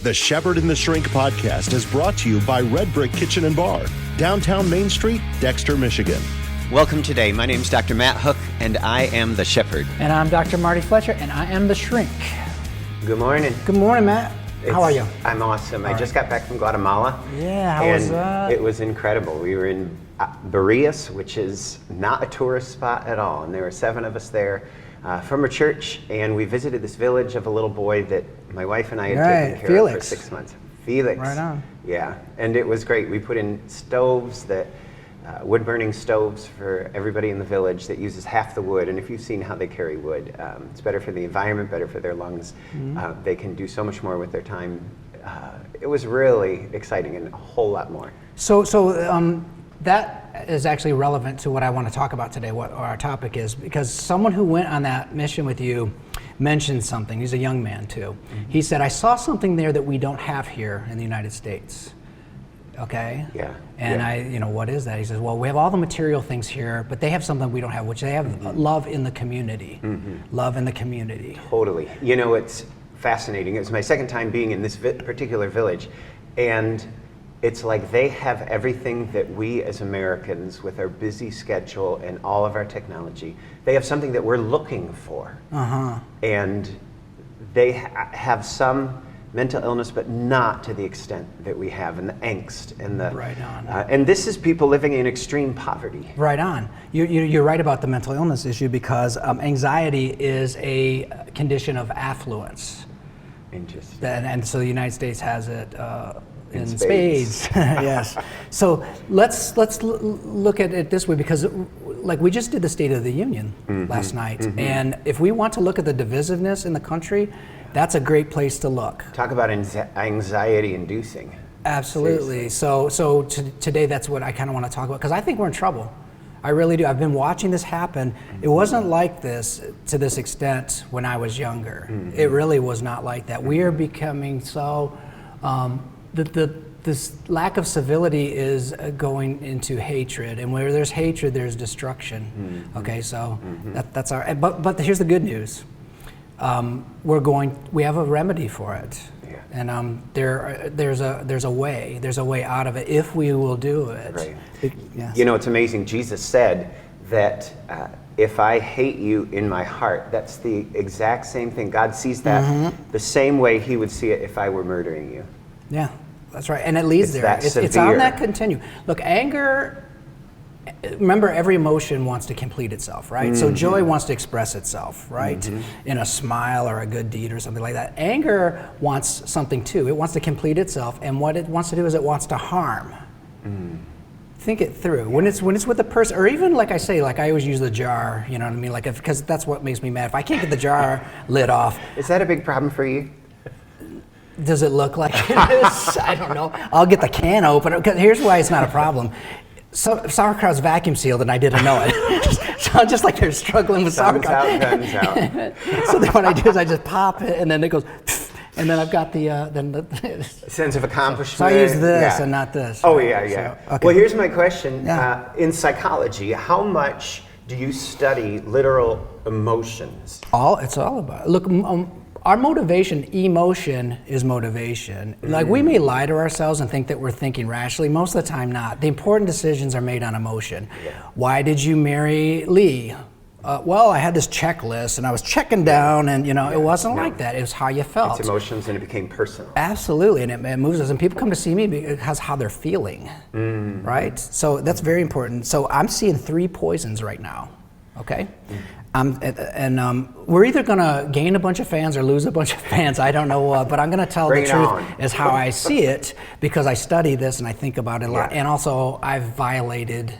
The Shepherd and the Shrink podcast is brought to you by Red Brick Kitchen and Bar, downtown Main Street, Dexter, Michigan. Welcome today. My name is Dr. Matt Hook, and I am the Shepherd. And I'm Dr. Marty Fletcher, and I am the Shrink. Good morning. Good morning, Matt. How are you? I'm awesome. I just got back from Guatemala. Yeah, how was that? It was incredible. We were in Barrias, which is not a tourist spot at all, and there were 7 of us there from a church, and we visited this village of a little boy that my wife and I had taken care of for 6 months. Felix. Right on. Yeah, and it was great. We put in stoves wood-burning stoves for everybody in the village that uses half the wood, and if you've seen how they carry wood, it's better for the environment, better for their lungs. They can do so much more with their time. It was really exciting and a whole lot more. So that is actually relevant to what I want to talk about today, what our topic is, because someone who went on that mission with you mentioned something. He's a young man too. He said, I saw something there that we don't have here in the United States. Okay? Yeah. And what is that? He says, well, we have all the material things here, but they have something we don't have, which they have love in the community. Love in the community. Totally. You know, it's fascinating. It's my second time being in this particular village, and it's like they have everything that we as Americans, with our busy schedule and all of our technology, they have something that we're looking for. And they have some mental illness, but not to the extent that we have, and the angst and the right on. And this is people living in extreme poverty. Right on. You're right about the mental illness issue, because anxiety is a condition of affluence. Interesting. And so the United States has it in spades. Yes. So let's look at it this way, because like we just did the State of the Union last night, and if we want to look at the divisiveness in the country, that's a great place to look. Talk about anxiety-inducing. Absolutely. So today, that's what I kind of want to talk about, because I think we're in trouble. I really do. I've been watching this happen. It wasn't like this to this extent when I was younger. It really was not like that. We are becoming so. This lack of civility is going into hatred, and where there's hatred, there's destruction. Okay, so that's our. But here's the good news. We have a remedy for it, and there's a way out of it if we will do it. Right. Yes. You know, it's amazing. Jesus said that if I hate you in my heart, that's the exact same thing. God sees that the same way He would see it if I were murdering you. Yeah, that's right, and it leads there. It's on that continuum. Look, anger. Remember, every emotion wants to complete itself, right? So joy wants to express itself, right? In a smile or a good deed or something like that. Anger wants something too. It wants to complete itself, and what it wants to do is it wants to harm. Think it through. When it's with a person, or even like I say, like I always use the jar, you know what I mean? Like because that's what makes me mad. If I can't get the jar lid off. Is that a big problem for you? Does it look like it is? I don't know. I'll get the can open. Here's why it's not a problem. So sauerkraut's vacuum sealed, and I didn't know it. So I'm just like they're struggling with sauerkraut. Guns out. So then what I do is I just pop it, and then it goes, and then I've got the sense of accomplishment. So I use this and not this. Oh right? yeah. So, okay. Well, here's my question. In psychology, how much do you study literal emotions? It's all about. Look. Our motivation, emotion is motivation. Like we may lie to ourselves and think that we're thinking rationally. Most of the time not. The important decisions are made on emotion. Why did you marry Lee? Well, I had this checklist and I was checking down, and it wasn't like that. It was how you felt. It's emotions, and it became personal. Absolutely, and it moves us. And people come to see me because how they're feeling, right? So that's very important. So I'm seeing 3 poisons right now. Okay. We're either going to gain a bunch of fans or lose a bunch of fans. I don't know what, but I'm going to tell the truth as how I see it, because I study this and I think about it a lot. And also, I've violated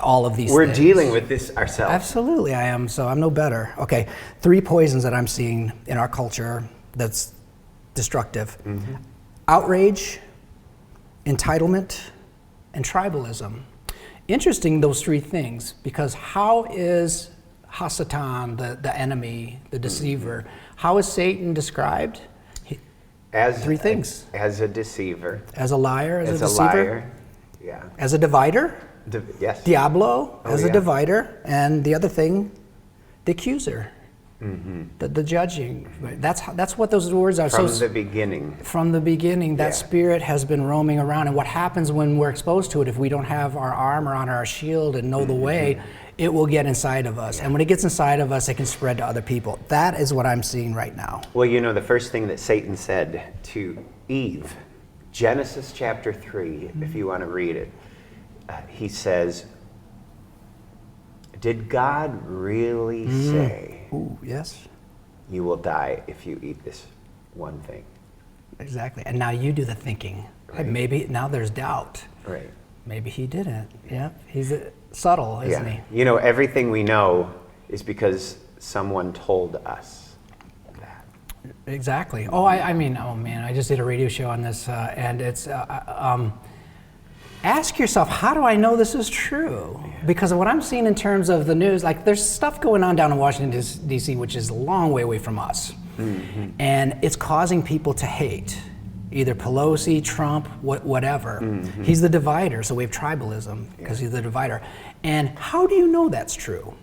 all of these things. We're dealing with this ourselves. Absolutely, I am. So I'm no better. Okay, 3 poisons that I'm seeing in our culture that's destructive. Outrage, entitlement, and tribalism. Interesting, those 3 things, because how is Hasatan, the enemy, the deceiver, how is Satan described? As 3 things. As a deceiver. As a liar, as a deceiver. Liar, yeah. As a divider. Yes. Diablo, as a divider. And the other thing, the accuser. The judging. That's what those words are. From the beginning. From the beginning, that spirit has been roaming around. And what happens when we're exposed to it, if we don't have our armor on, our shield, and know the way, it will get inside of us. And when it gets inside of us, it can spread to other people. That is what I'm seeing right now. Well, the first thing that Satan said to Eve, Genesis chapter 3, if you want to read it, he says, did God really say, ooh, yes, you will die if you eat this one thing? Exactly. And now you do the thinking. Right. Maybe now there's doubt. Right. Maybe he didn't. Yeah. He's subtle, isn't he? Everything we know is because someone told us that. Exactly. Oh, I mean, oh man, I just did a radio show on this, and it's, ask yourself, how do I know this is true? Because of what I'm seeing in terms of the news, like there's stuff going on down in Washington, D.C., which is a long way away from us. And it's causing people to hate either Pelosi, Trump, whatever. He's the divider, so we have tribalism because he's the divider. And how do you know that's true?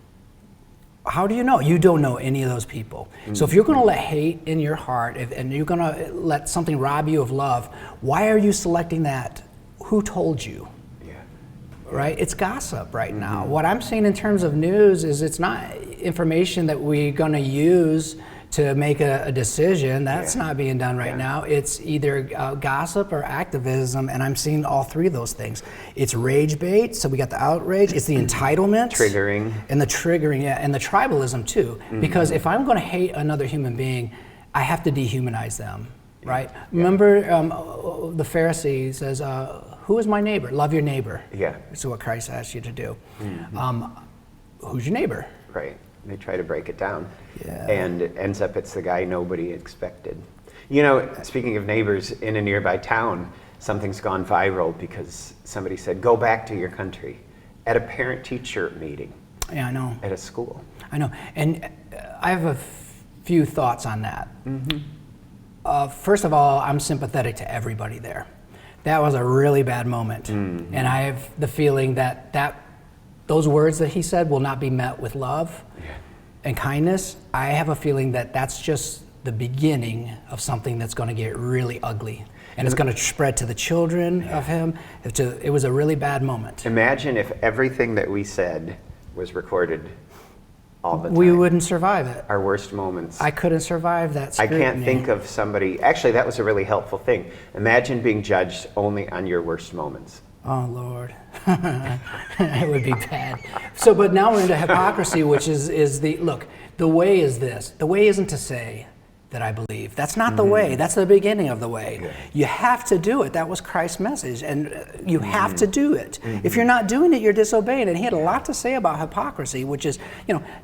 How do you know? You don't know any of those people. So if you're going to let hate in your heart, and you're going to let something rob you of love, why are you selecting that? Who told you? Right? It's gossip right now. What I'm seeing in terms of news is it's not information that we're going to use to make a decision. That's not being done right now. It's either gossip or activism, and I'm seeing all three of those things. It's rage bait, so we got the outrage. It's the entitlement. Triggering. And the triggering, and the tribalism too. Because if I'm going to hate another human being, I have to dehumanize them. Right? Remember the Pharisee says, who is my neighbor? Love your neighbor. Yeah. That's what Christ asked you to do. Who's your neighbor? Right. They try to break it down. Yeah. And it ends up it's the guy nobody expected. Speaking of neighbors, in a nearby town, something's gone viral because somebody said, go back to your country at a parent-teacher meeting. Yeah, I know. At a school. I know. And I have a few thoughts on that. First of all, I'm sympathetic to everybody there. That was a really bad moment. And I have the feeling that those words that he said will not be met with love and kindness. I have a feeling that that's just the beginning of something that's going to get really ugly. And it's going to spread to the children of him. It was a really bad moment. Imagine if everything that we said was recorded all the time. We wouldn't survive it. Our worst moments. I couldn't survive that scrutiny. I can't think of somebody. Actually, that was a really helpful thing. Imagine being judged only on your worst moments. Oh, Lord. It would be bad. So, but now we're into hypocrisy, which is the way is this. The way isn't to say that I believe. That's not the way. That's the beginning of the way. Yeah. You have to do it. That was Christ's message, and you have to do it. If you're not doing it, you're disobeying. And he had a lot to say about hypocrisy, which is,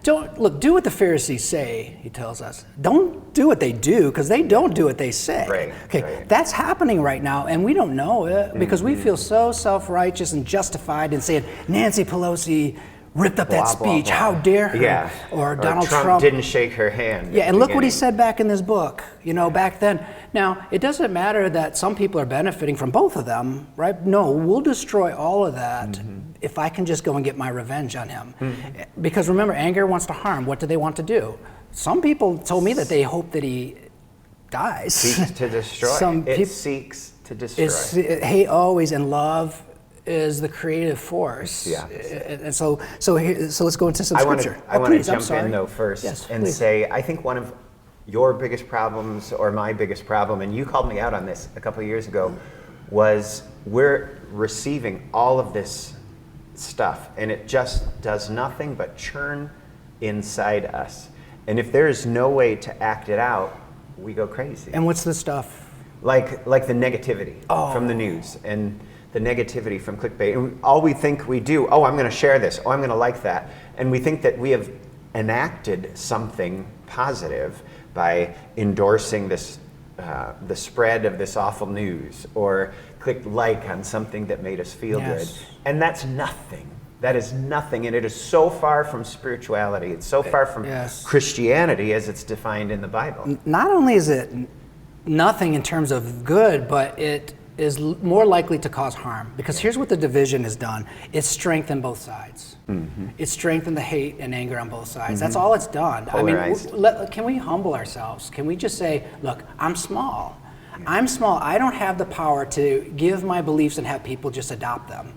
do what the Pharisees say, he tells us. Don't do what they do, because they don't do what they say. Right. That's happening right now, and we don't know it, because we feel so self-righteous and justified in saying, Nancy Pelosi ripped up that speech. How dare her? Yeah. Or Donald Trump didn't shake her hand. Yeah, and look what he said back in this book, back then. Now, it doesn't matter that some people are benefiting from both of them, right? No, we'll destroy all of that if I can just go and get my revenge on him. Because remember, anger wants to harm. What do they want to do? Some people told me that they hope that he dies. Seeks to destroy. It seeks to destroy. Hate always, and love is the creative force. Yeah. And so let's go into some scripture. I want to jump in though first and say, I think one of your biggest problems or my biggest problem, and you called me out on this a couple of years ago, was we're receiving all of this stuff and it just does nothing but churn inside us. And if there is no way to act it out, we go crazy. And what's the stuff? Like the negativity from the news and the negativity from clickbait. And all we think we do, I'm going to share this, I'm going to like that. And we think that we have enacted something positive by endorsing this, the spread of this awful news, or click like on something that made us feel good. And that's nothing. That is nothing. And it is so far from spirituality. It's so far from Christianity as it's defined in the Bible. Not only is it nothing in terms of good, but it more likely to cause harm. Because here's what the division has done. It's strengthened both sides. It's strengthened the hate and anger on both sides. That's all it's done. Polarized. I mean, can we humble ourselves? Can we just say, look, I'm small. I'm small. I don't have the power to give my beliefs and have people just adopt them.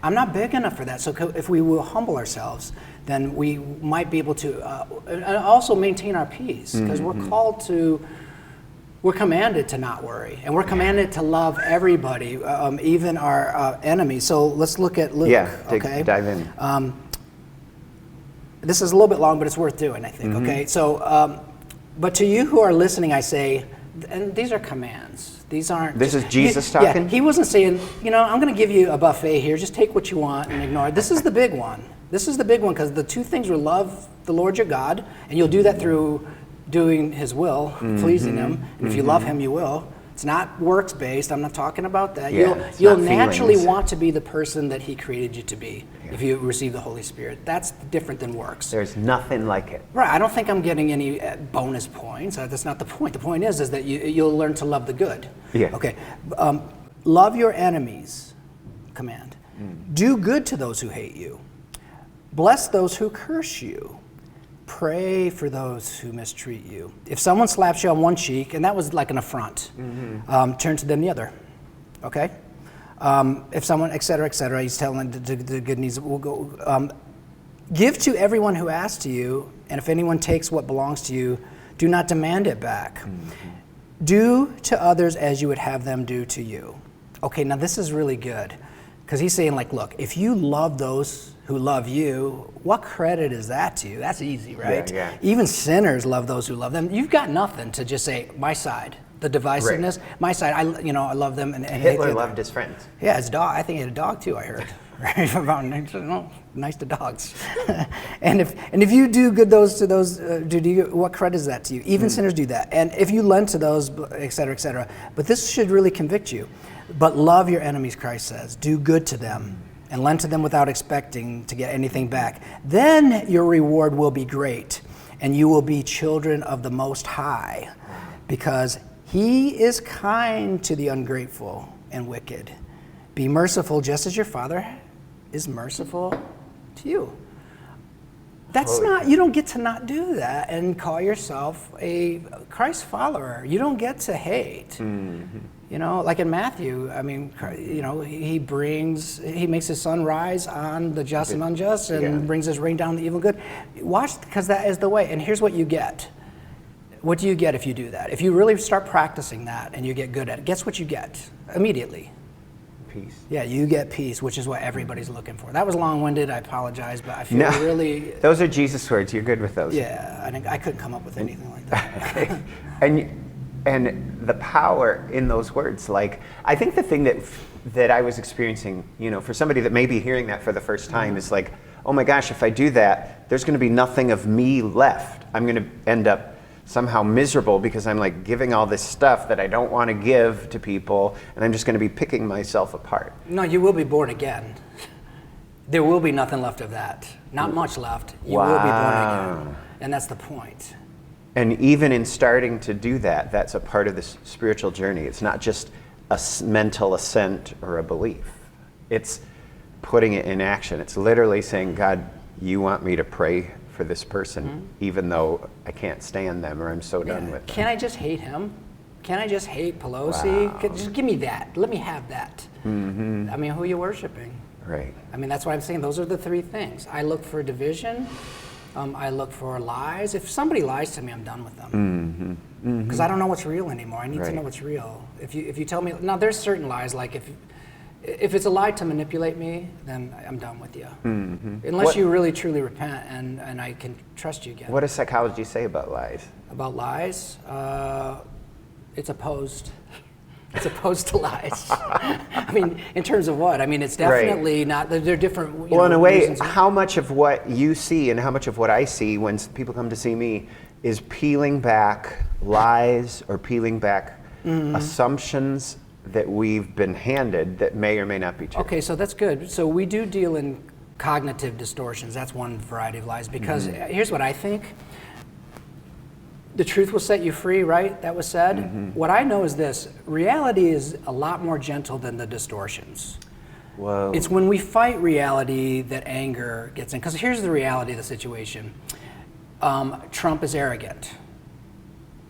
I'm not big enough for that. So if we will humble ourselves, then we might be able to and also maintain our peace, because we're commanded to not worry, and we're commanded to love everybody, even our enemies. So let's look at Luke. Dive in. This is a little bit long, but it's worth doing, I think. Okay, so but to you who are listening, I say, and these are commands. These aren't. This is Jesus talking? Yeah, he wasn't saying, I'm going to give you a buffet here. Just take what you want and ignore it. This is the big one. This is the big one, because the two things were love the Lord your God, and you'll do that through doing His will, pleasing Him. And if you love Him, you will. It's not works based. I'm not talking about that. You'll naturally want to be the person that He created you to be if you receive the Holy Spirit. That's different than works. There's nothing like it. Right. I don't think I'm getting any bonus points. That's not the point. The point is that you'll learn to love the good. Yeah. Okay. Love your enemies. Command. Do good to those who hate you. Bless those who curse you. Pray for those who mistreat you. If someone slaps you on one cheek, and that was like an affront, turn to them the other. Okay? If someone, et cetera, he's telling the good news. We'll go. Give to everyone who asks to you, and if anyone takes what belongs to you, do not demand it back. Do to others as you would have them do to you. Okay, now this is really good, because he's saying, like, look, if you love those who love you, what credit is that to you? That's easy, right? Yeah. Even sinners love those who love them. You've got nothing to just say, my side, the divisiveness, my side, I love them. And Hitler loved his friends. Yeah, his dog. I think he had a dog too, I heard. Right? Nice to dogs. and if you do good to those, what credit is that to you? Even sinners do that. And if you lend to those, et cetera, but this should really convict you. But love your enemies, Christ says. Do good to them and lend to them without expecting to get anything back. Then your reward will be great, and you will be children of the Most High, because He is kind to the ungrateful and wicked. Be merciful just as your Father is merciful to you. That's you don't get to not do that and call yourself a Christ follower. You don't get to hate. Like in Matthew, I mean, he makes His sun rise on the just and unjust, and brings His rain down on the evil and good. Watch, because that is the way. And here's what you get. What do you get if you do that? If you really start practicing that and you get good at it, guess what you get immediately? Peace. Yeah, you get peace, which is what everybody's looking for. That was long-winded. I apologize, but I feel really. Those are Jesus words. You're good with those. Yeah, I couldn't come up with anything like that. Okay. And the power in those words, like, I think the thing that I was experiencing, for somebody that may be hearing that for the first time, is like, oh my gosh, if I do that, there's going to be nothing of me left. I'm going to end up somehow miserable, because I'm like giving all this stuff that I don't want to give to people, and I'm just going to be picking myself apart. No, you will be born again. There will be nothing left of that. Not much left. You will be born again. And that's the point. And even in starting to do that, that's a part of this spiritual journey. It's not just a mental assent or a belief. It's putting it in action. It's literally saying, God, you want me to pray for this person, even though I can't stand them, or I'm so done with them. Can I just hate him? Can I just hate Pelosi? Wow. Just give me that. Let me have that. I mean, who are you worshiping? Right. I mean, that's what I'm saying. Those are the three things. I look for division. I look for lies. If somebody lies to me, I'm done with them. Because I don't know what's real anymore. I need to know what's real. If you tell me, now there's certain lies, like if it's a lie to manipulate me, then I'm done with you. Unless you really truly repent and I can trust you again. What does psychology say about lies? About lies? It's opposed. It's opposed to lies. I mean, in terms of what? I mean, it's definitely not, they're different. Well, in a way, how much of what you see and how much of what I see when people come to see me is peeling back lies or peeling back assumptions that we've been handed that may or may not be true. Okay, so that's good. So we do deal in cognitive distortions. That's one variety of lies, because here's what I think. The truth will set you free, right? That was said. What I know is this: reality is a lot more gentle than the distortions. Whoa. It's when we fight reality that anger gets in. Because here's the reality of the situation. Trump is arrogant.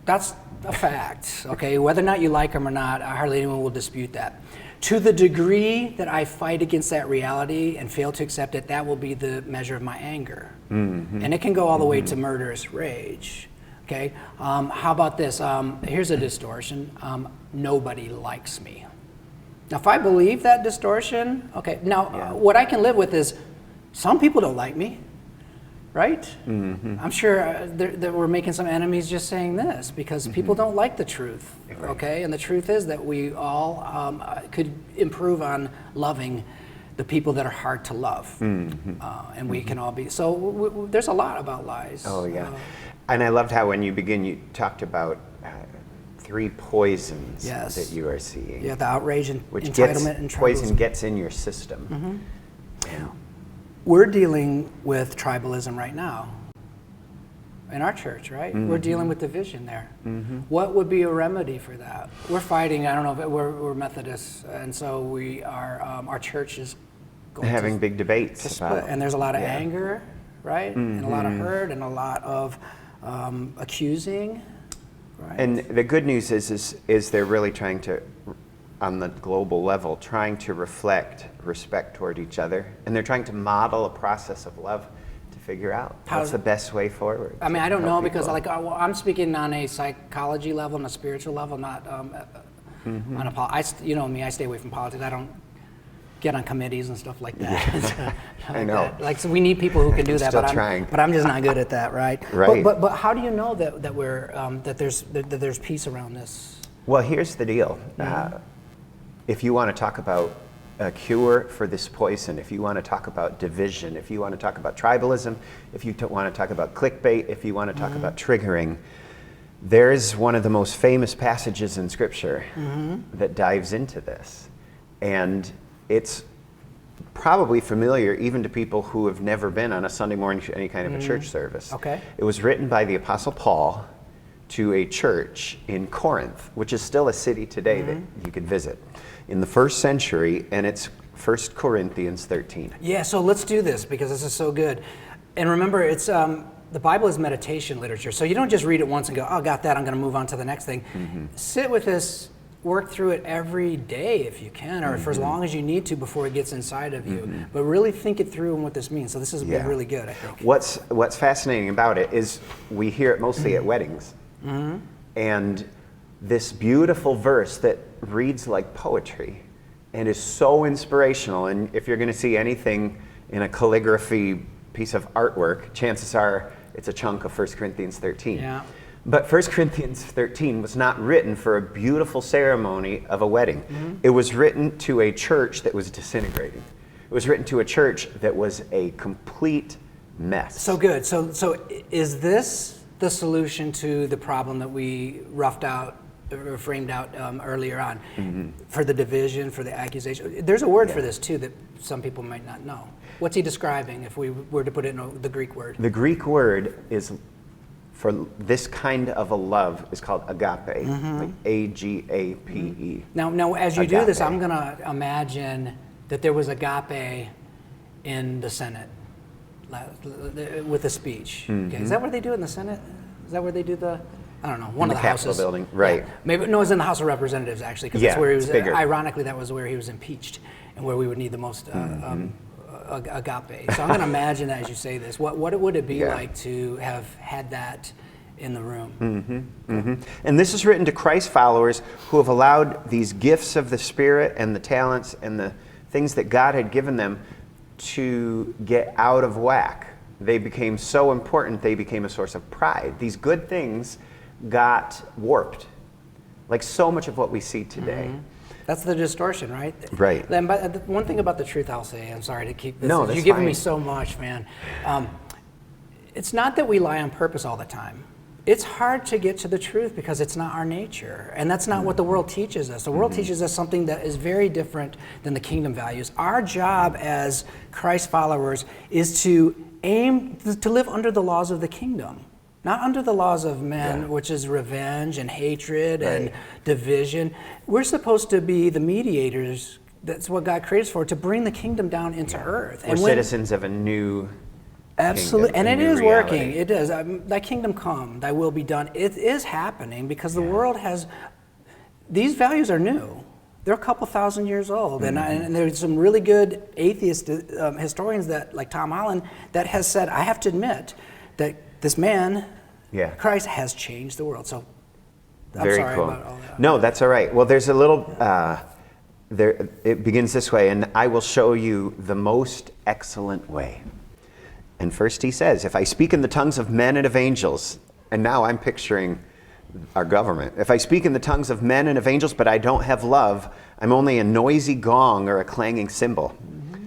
That's a fact, okay? Whether or not you like him or not, hardly anyone will dispute that. To the degree that I fight against that reality and fail to accept it, that will be the measure of my anger. And it can go all the way to murderous rage, okay? How about this? Here's a distortion. Nobody likes me. Now, if I believe that distortion, okay, now what I can live with is some people don't like me, right? I'm sure that we're making some enemies just saying this because people don't like the truth, okay? And the truth is that we all could improve on loving the people that are hard to love. And we can all be, so there's a lot about lies. Oh, yeah. And I loved how when you begin, you talked about 3 poisons that you are seeing. Yeah, the outrage and which entitlement and tribalism. Poison gets in your system. We're dealing with tribalism right now in our church, right? We're dealing with division there. What would be a remedy for that? We're fighting, I don't know, we're Methodists, and so we are, our church is going having big debates about, and there's a lot of anger, right? And a lot of hurt and a lot of accusing. Right. And the good news is they're really trying to, on the global level, trying to reflect respect toward each other, and they're trying to model a process of love to figure out what's the best way forward. I mean, I don't know because I'm speaking on a psychology level and a spiritual level, not on a you know me, I stay away from politics. I don't get on committees and stuff like that. I know. Like, so we need people who can do that, but I'm just not good at that, right? Right. But how do you know that we're that there's peace around this? Well, here's the deal. If you want to talk about a cure for this poison, if you want to talk about division, if you want to talk about tribalism, if you want to talk about clickbait, if you want to talk about triggering, there's one of the most famous passages in Scripture that dives into this. And it's probably familiar even to people who have never been on a Sunday morning, any kind of a church service. Okay. It was written by the Apostle Paul to a church in Corinth, which is still a city today that you could visit, in the 1st century, and it's 1 Corinthians 13. Yeah, so let's do this because this is so good. And remember, it's the Bible is meditation literature, so you don't just read it once and go, oh, got that, I'm going to move on to the next thing. Sit with this. Work through it every day if you can, or for as long as you need to before it gets inside of you. But really think it through and what this means. So this is really good, I think. What's fascinating about it is we hear it mostly at weddings. And this beautiful verse that reads like poetry and is so inspirational. And if you're going to see anything in a calligraphy piece of artwork, chances are it's a chunk of 1 Corinthians 13. Yeah. But 1 Corinthians 13 was not written for a beautiful ceremony of a wedding. It was written to a church that was disintegrating. It was written to a church that was a complete mess. So good. So is this the solution to the problem that we roughed out or framed out earlier on? For the division, for the accusation? There's a word for this too that some people might not know. What's he describing if we were to put it in the Greek word? The Greek word is for this kind of a love is called agape, like A-G-A-P-E. Now, as you do this, I'm going to imagine that there was agape in the Senate with a speech. Okay. Is that what they do in the Senate? Is that where they do I don't know, one of the Capitol houses. Building, right. Yeah. Maybe, no, it was in the House of Representatives, actually, because that's where he was, ironically, that was where he was impeached and where we would need the most agape. So I'm going to imagine as you say this, what would it be like to have had that in the room? And this is written to Christ followers who have allowed these gifts of the Spirit and the talents and the things that God had given them to get out of whack. They became so important, they became a source of pride. These good things got warped, like so much of what we see today. That's the distortion, right? Right. Then, but one thing about the truth I'll say, I'm sorry to keep this. No, that's You've given fine. me so much, man. It's not that we lie on purpose all the time. It's hard to get to the truth because it's not our nature. And that's not what the world teaches us. The world teaches us something that is very different than the kingdom values. Our job as Christ followers is to aim to live under the laws of the kingdom. not under the laws of men, which is revenge and hatred and division. We're supposed to be the mediators. That's what God created us for, to bring the kingdom down into earth. We're citizens of a new absolutely, kingdom, and it is reality. working. It is. Thy kingdom come, thy will be done. It is happening because the world has, these values are new. They're a couple thousand years old, and there's some really good atheist historians that, like Tom Holland, that has said, I have to admit that this man, Christ, has changed the world. So I'm Very sorry cool. about all that. No, that's all right. Well, there's a little, it begins this way, and I will show you the most excellent way. And first he says, if I speak in the tongues of men and of angels, and now I'm picturing our government. If I speak in the tongues of men and of angels, but I don't have love, I'm only a noisy gong or a clanging cymbal. Mm-hmm.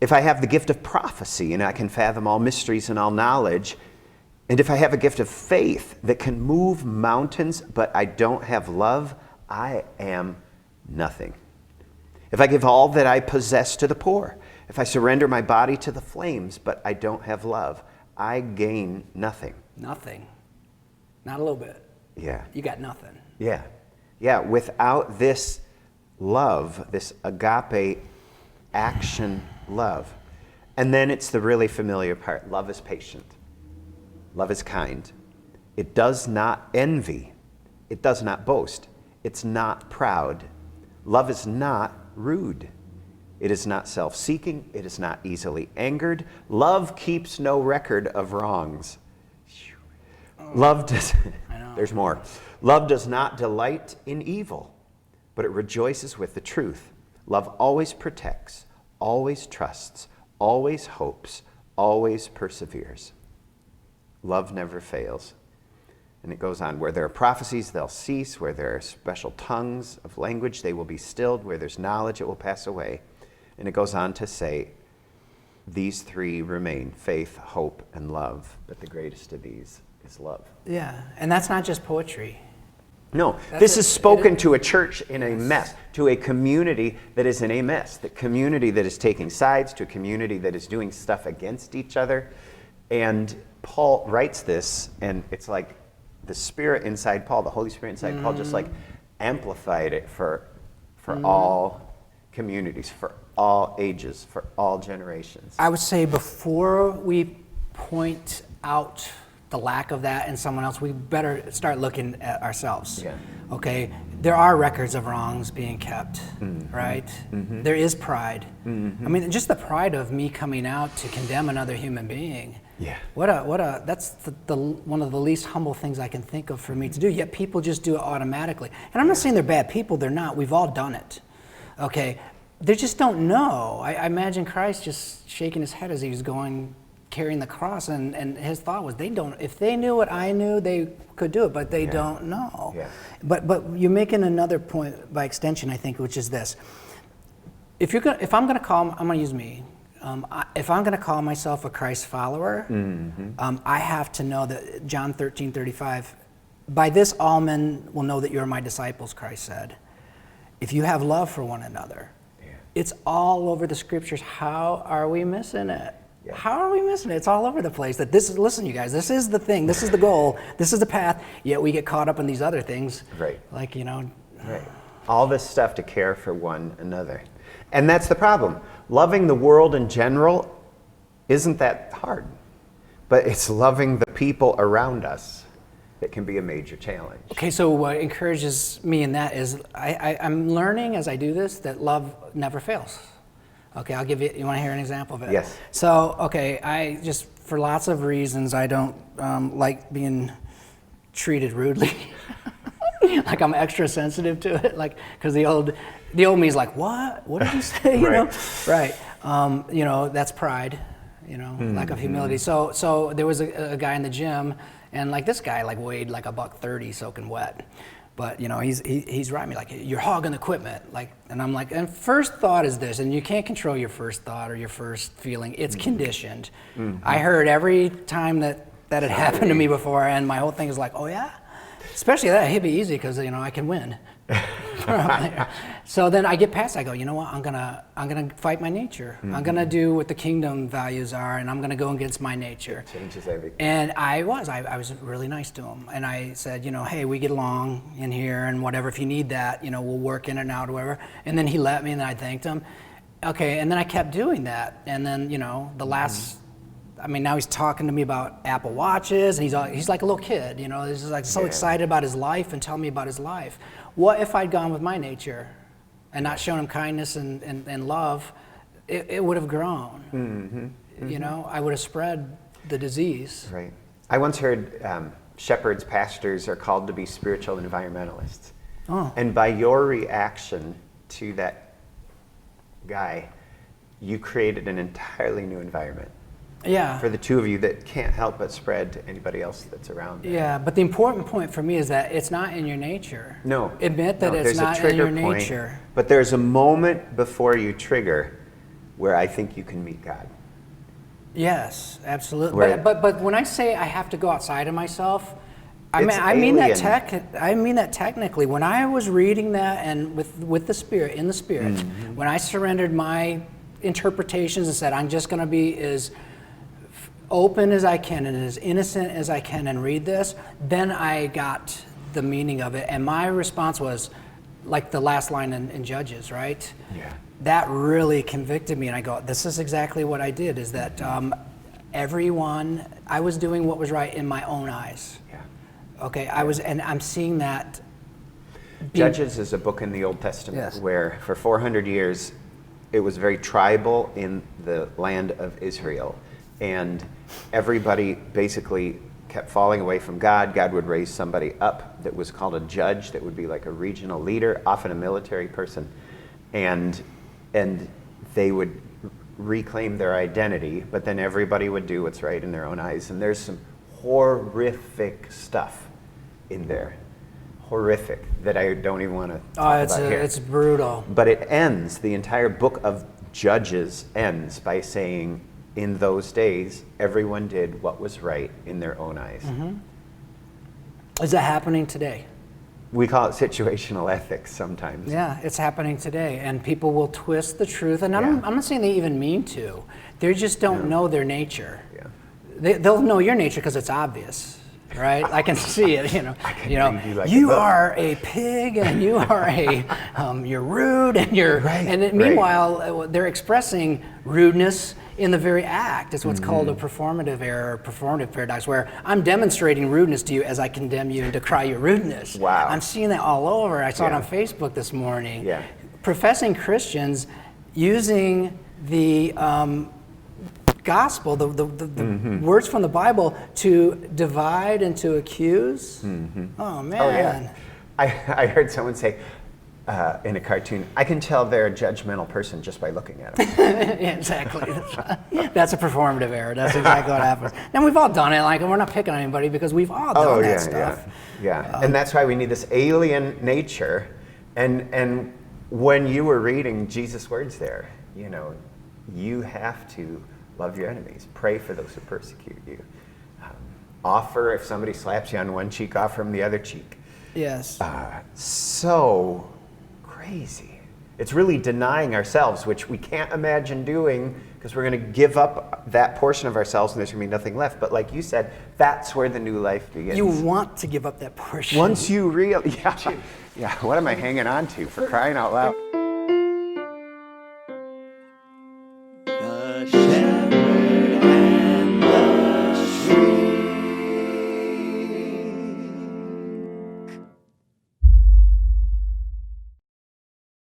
If I have the gift of prophecy and I can fathom all mysteries and all knowledge, and if I have a gift of faith that can move mountains, but I don't have love, I am nothing. If I give all that I possess to the poor, if I surrender my body to the flames, but I don't have love, I gain nothing. Nothing. Not a little bit. Yeah. You got nothing. Yeah. Yeah. Without this love, this agape action love. And then it's the really familiar part. Love is patient. Love is kind. It does not envy. It does not boast. It's not proud. Love is not rude. It is not self-seeking. It is not easily angered. Love keeps no record of wrongs. Love does, there's more. Love does not delight in evil, but it rejoices with the truth. Love always protects, always trusts, always hopes, always perseveres. Love never fails. And it goes on, where there are prophecies, they'll cease. Where there are special tongues of language, they will be stilled. Where there's knowledge, it will pass away. And it goes on to say, these three remain, faith, hope, and love. But the greatest of these is love. Yeah, and that's not just poetry. No, this is spoken to a church in a mess, to a community that is in a mess, the community that is taking sides, to a community that is doing stuff against each other. And Paul writes this, and it's like the Spirit inside Paul, the Holy Spirit inside Paul, just like amplified it for all communities, for all ages, for all generations. I would say before we point out the lack of that in someone else, we better start looking at ourselves. Yeah. Okay, there are records of wrongs being kept, right? Mm-hmm. There is pride. Mm-hmm. I mean, just the pride of me coming out to condemn another human being. Yeah. That's the one of the least humble things I can think of for me to do. Yet people just do it automatically. And I'm not saying they're bad people. They're not. We've all done it. Okay. They just don't know. I imagine Christ just shaking his head as he was carrying the cross, and his thought was, if they knew what I knew, they could do it, but they don't know. Yeah. But you're making another point by extension, I think, which is this. I'm going to use me. If I'm going to call myself a Christ follower, I have to know that John 13:35, by this all men will know that you're my disciples, Christ said. If you have love for one another. It's all over the scriptures. How are we missing it? Yeah. How are we missing it? It's all over the place. Listen, you guys, this is the thing. This is the goal. This is the path. Yet we get caught up in these other things. Right. Like, Right. All this stuff to care for one another. And that's the problem. Loving the world in general isn't that hard. But it's loving the people around us that can be a major challenge. Okay, so what encourages me in that is I'm learning as I do this that love never fails. Okay, I'll give you want to hear an example of it? Yes. So, okay, I just, for lots of reasons, I don't like being treated rudely. Like I'm extra sensitive to it, like, because the old me is like, what? What did you say? You know? Right. That's pride, lack of humility. So there was a guy in the gym, and like this guy weighed like $130 soaking wet. But he's riding me like, you're hogging equipment, like, and I'm like, and first thought is this, and you can't control your first thought or your first feeling. It's conditioned. I heard every time that had happened to me before, and my whole thing is like, oh yeah, especially that hit me easy because I can win. So then I get past it. I go, you know what? I'm gonna fight my nature. I'm gonna do what the kingdom values are, and I'm gonna go against my nature. It changes everything. And I was really nice to him, and I said, hey, we get along in here, and whatever. If you need that, we'll work in and out or whatever. And then he let me, and then I thanked him. Okay, and then I kept doing that, and then the last. Now he's talking to me about Apple Watches, and he's like a little kid, he's just like so excited about his life and telling me about his life. What if I'd gone with my nature and not shown him kindness and love? It would have grown. I would have spread the disease. Right. I once heard shepherds, pastors are called to be spiritual environmentalists. Oh. And by your reaction to that guy, you created an entirely new environment. Yeah. For the two of you that can't help but spread to anybody else that's around there. Yeah, but the important point for me is that it's not in your nature. No. Admit that it's not in your nature. But there's a moment before you trigger where I think you can meet God. Yes, absolutely. But when I say I have to go outside of myself, I mean that technically. When I was reading that and with the Spirit, in the Spirit, when I surrendered my interpretations and said I'm just going to be as open as I can and as innocent as I can and read this, then I got the meaning of it. And my response was like the last line in Judges, right? Yeah. That really convicted me, and I go, this is exactly what I did, is that I was doing what was right in my own eyes. Yeah. Okay, and I'm seeing that. Judges is a book in the Old Testament where for 400 years it was very tribal in the land of Israel. And everybody basically kept falling away from God. God would raise somebody up that was called a judge, that would be like a regional leader, often a military person. And they would reclaim their identity, but then everybody would do what's right in their own eyes. And there's some horrific stuff in there. Horrific, that I don't even want to talk about here. It's brutal. But it ends, the entire book of Judges ends by saying, in those days, everyone did what was right in their own eyes. Is that happening today? We call it situational ethics sometimes. Yeah, it's happening today, and people will twist the truth. And I'm not saying they even mean to. They just don't know their nature. Yeah. They'll know your nature because it's obvious, right? I can see it. You are a pig, and you are you're rude, and you're meanwhile they're expressing rudeness in the very act. It's what's called a performative error, performative paradox, where I'm demonstrating rudeness to you as I condemn you and decry your rudeness. Wow. I'm seeing that all over. I saw it on Facebook this morning. Yeah. Professing Christians using the gospel, the words from the Bible, to divide and to accuse. Oh, man. Oh, yeah. I heard someone say, in a cartoon, I can tell they're a judgmental person just by looking at them. Yeah, exactly. That's a performative error. That's exactly what happens. And we've all done it. Like, we're not picking on anybody because we've all done that stuff. Yeah. And that's why we need this alien nature. And when you were reading Jesus' words there, you have to love your enemies. Pray for those who persecute you. Offer, if somebody slaps you on one cheek, offer them the other cheek. Yes. So crazy. It's really denying ourselves, which we can't imagine doing because we're going to give up that portion of ourselves and there's going to be nothing left. But like you said, that's where the new life begins. You want to give up that portion. Once you what am I hanging on to, for crying out loud?